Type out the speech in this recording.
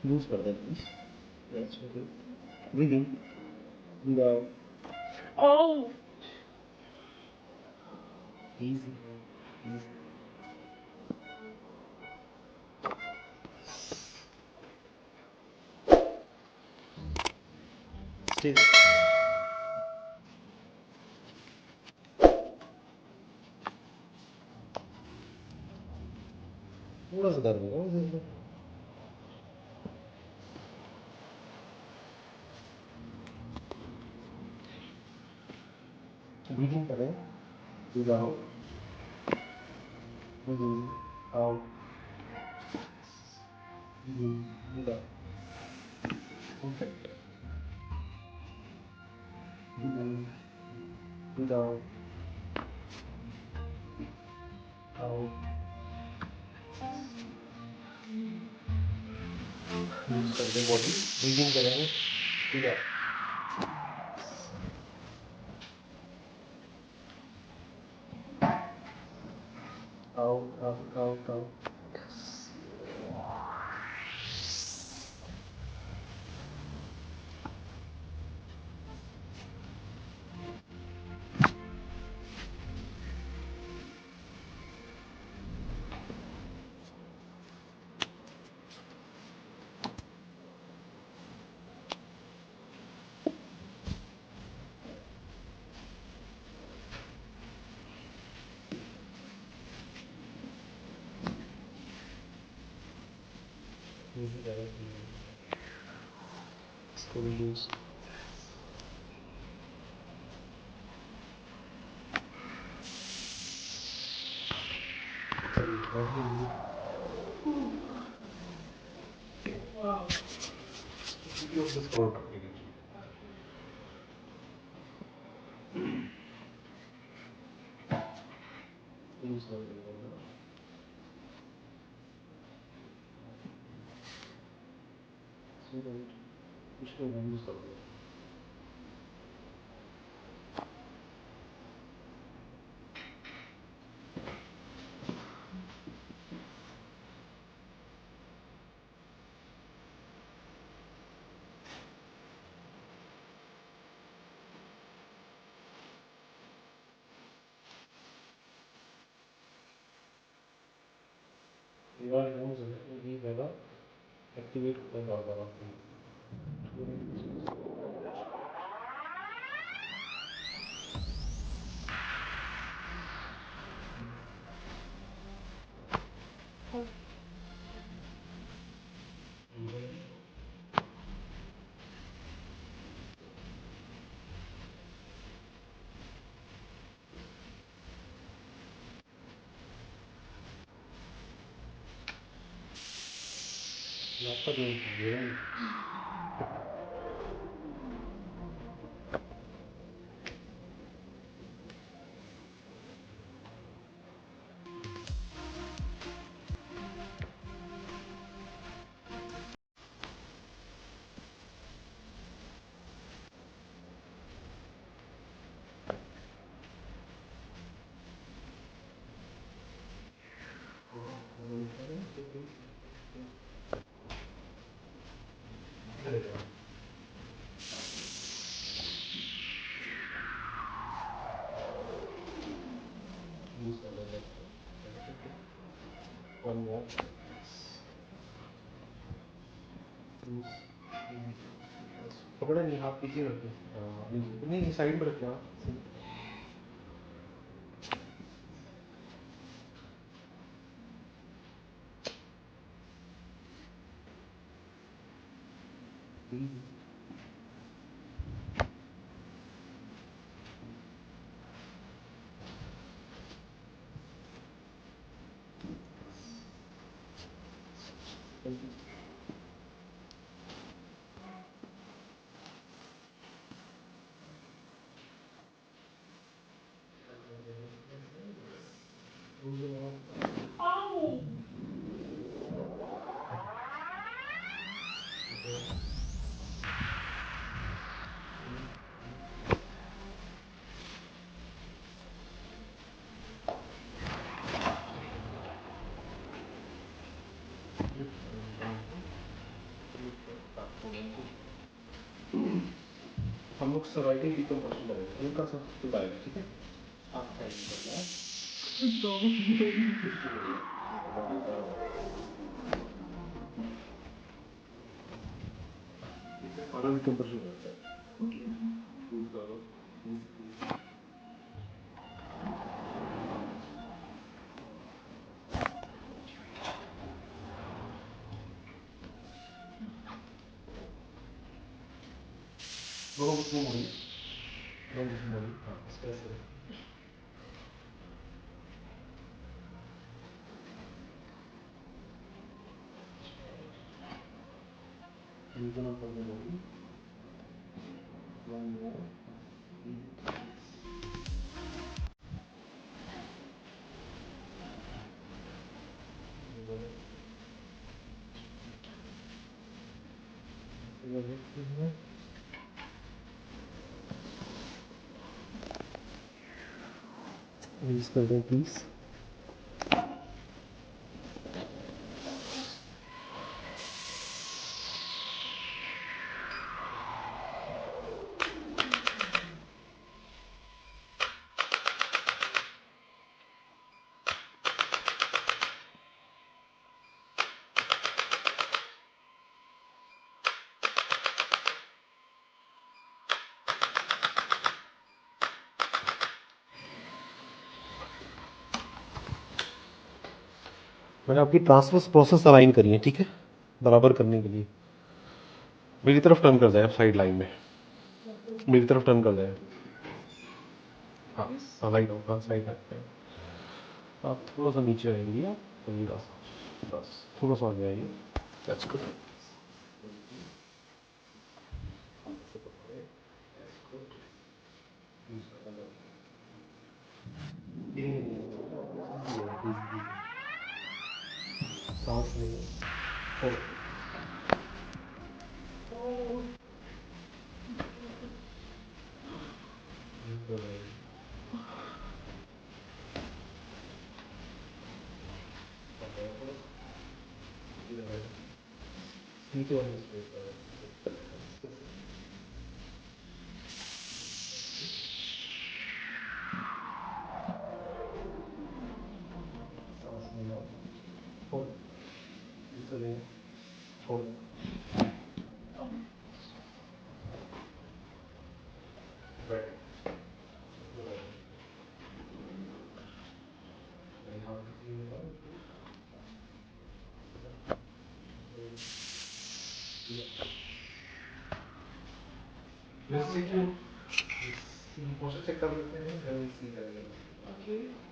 Lose कर देना. That's okay. Breathe in. Breathe out. Oh! Easy. Easy. Stay there. थोड़ा सा दर्द होगा. Breathe in करें. Breathe out. Breathe in. Out. Breathe in. Breathe out. Perfect. Breathe in. Breathe out. Out. Use कर दें body. Breathe in करेंगे. Breathe out. Out. Out. Out. Out. Easy करें. इसको भी lose. Wow. Close the score completely. Lose the water. So that which will lose the water. You are knows we will activate the organ of the. आपका जो use the level. One more. Use. पकड़ा नहीं, हाथ पीछे रखे. नहीं side में रखे हाथ. Ow! हम लोग सर्वाइकल डिकम्प्रेशन करेंगे, हल्का सा दबाएगा, ठीक है? आप साइड करना है। और डिकम्प्रेशन करते हैं। Wrong this morning. Wrong this morning. हाँ, इसका ऐसे रखो। Reason of the morning. One more. Release कर दें please. मैंने आपकी ट्रांसवर्स प्रोसेस अलाइन करी है, ठीक है, बराबर करने के लिए। मेरी तरफ टर्न कर जाए, साइड लाइन में मेरी तरफ टर्न कर जाए। हाँ, अलाइन होगा साइड लाइन में। आप थोड़ा सा नीचे आएंगी, आप थोड़ा सा, बस थोड़ा सा आगे आइए। That's good. सांस नहीं छोड़ो। नीचे वाले स्पेस पर सांस नहीं लो, छोड़, चले, छोड़, बैठ, यहाँ किसी ने Let's see, पोस्टर चेक कर लेते हैं, then we'll see that again. Okay.